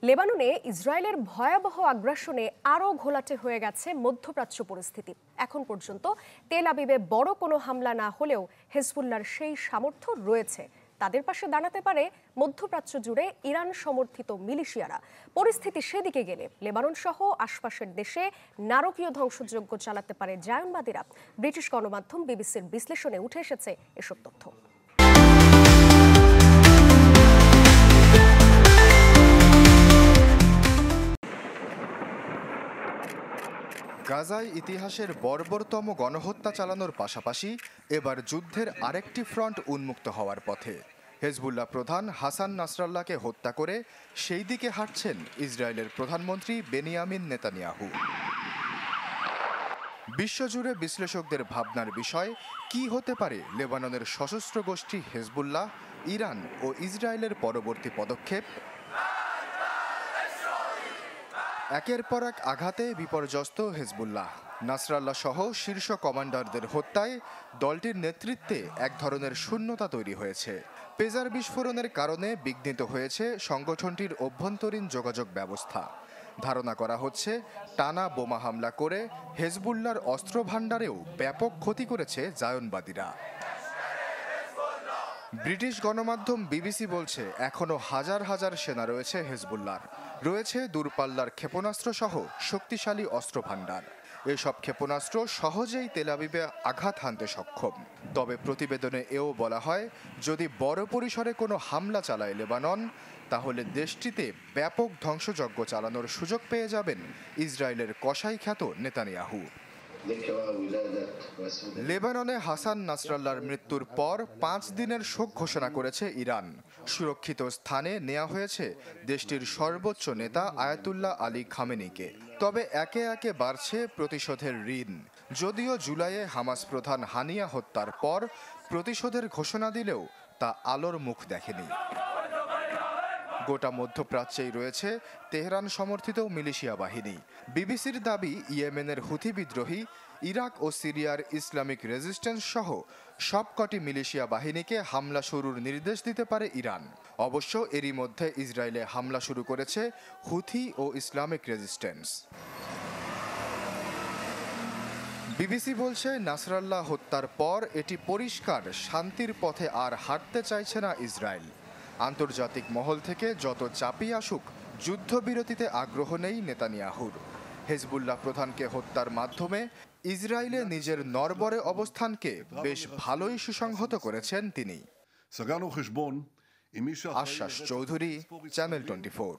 লেবাননে ইসরায়েলের ভয়াবহ আগ্রাসনে আরও ঘোলাটে হয়ে গেছে মধ্যপ্রাচ্য পরিস্থিতি। এখন পর্যন্ত তেল আবিবে বড় কোনো হামলা না হলেও হেজবুল্লাহর সেই সামর্থ্য রয়েছে। তাদের পাশে দাঁড়াতে পারে মধ্যপ্রাচ্য জুড়ে ইরান সমর্থিত মিলিশিয়ারা। পরিস্থিতি সেদিকে গেলে লেবানন সহ আশপাশের দেশে নারকীয় ধ্বংসযজ্ঞ চালাতে পারে জায়নবাদীরা। ব্রিটিশ গণমাধ্যম বিবিসির বিশ্লেষণে উঠে এসেছে এসব তথ্য। গাজায় ইতিহাসের বর্বরতম গণহত্যা চালানোর পাশাপাশি এবার যুদ্ধের আরেকটি ফ্রন্ট উন্মুক্ত হওয়ার পথে। হেজবুল্লাহ প্রধান হাসান নাসরাল্লাহকে হত্যা করে সেই দিকে হাঁটছেন ইসরায়েলের প্রধানমন্ত্রী বেনিয়ামিন নেতানিয়াহু। বিশ্বজুড়ে বিশ্লেষকদের ভাবনার বিষয়, কি হতে পারে লেবাননের সশস্ত্র গোষ্ঠী হেজবুল্লাহ, ইরান ও ইসরায়েলের পরবর্তী পদক্ষেপ। একের পর এক আঘাতে বিপর্যস্ত হেজবুল্লাহ। নাসরাল্লাহ সহ শীর্ষ কমান্ডারদের হত্যায় দলটির নেতৃত্বে এক ধরনের শূন্যতা তৈরি হয়েছে। পেজার বিস্ফোরণের কারণে বিঘ্নিত হয়েছে সংগঠনটির অভ্যন্তরীণ যোগাযোগ ব্যবস্থা। ধারণা করা হচ্ছে টানা বোমা হামলা করে হেজবুল্লাহর অস্ত্র ভাণ্ডারেও ব্যাপক ক্ষতি করেছে জায়নবাদীরা। ব্রিটিশ গণমাধ্যম বিবিসি বলছে এখনও হাজার হাজার সেনা রয়েছে হেজবুল্লাহর। রয়েছে দূরপাল্লার ক্ষেপণাস্ত্র সহ শক্তিশালী অস্ত্র ভাণ্ডার। এসব ক্ষেপণাস্ত্র সহজেই তেল আবিবে আঘাত হানতে সক্ষম। তবে প্রতিবেদনে এও বলা হয়, যদি বড় পরিসরে কোনো হামলা চালায় লেবানন, তাহলে দেশটিতে ব্যাপক ধ্বংসযজ্ঞ চালানোর সুযোগ পেয়ে যাবেন ইসরায়েলের কসাই খ্যাত নেতানিয়াহু। লেবাননে হাসান নাসরাল্লাহর মৃত্যুর পর 5 দিনের শোক ঘোষণা করেছে ইরান। সুরক্ষিত স্থানে নেওয়া হয়েছে দেশটির সর্বোচ্চ নেতা আয়াতুল্লাহ আলী খামেনিকে। তবে একে একে বাড়ছে প্রতিশোধের ঋণ। যদিও জুলাইয়ে হামাস প্রধান হানিয়া হত্যার পর প্রতিশোধের ঘোষণা দিলেও তা আলোর মুখ দেখেনি। গোটা মধ্যপ্রাচ্যেই রয়েছে তেহরান সমর্থিত মিলিশিয়া বাহিনী। বিবিসির দাবি, ইয়েমেনের হুথি বিদ্রোহী, ইরাক ও সিরিয়ার ইসলামিক রেজিস্ট্যান্স সহ সবকটি মিলিশিয়া বাহিনীকে হামলা শুরুর নির্দেশ দিতে পারে ইরান। অবশ্য এরই মধ্যে ইসরায়েলে হামলা শুরু করেছে হুথি ও ইসলামিক রেজিস্ট্যান্স। বিবিসি বলছে, নাসরাল্লাহ হত্যার পর এটি পরিষ্কার শান্তির পথে আর হাঁটতে চাইছে না ইসরায়েল। আন্তর্জাতিক মহল থেকে যত চাপই আসুক, যুদ্ধবিরতিতে আগ্রহ নেই নেতানিয়াহুর। হেজবুল্লাহ প্রধানকে হত্যার মাধ্যমে ইসরায়েলে নিজের নড়বড়ে অবস্থানকে বেশ ভালোই সুসংহত করেছেন তিনি। আশ্বাস চৌধুরী, চ্যানেল 24।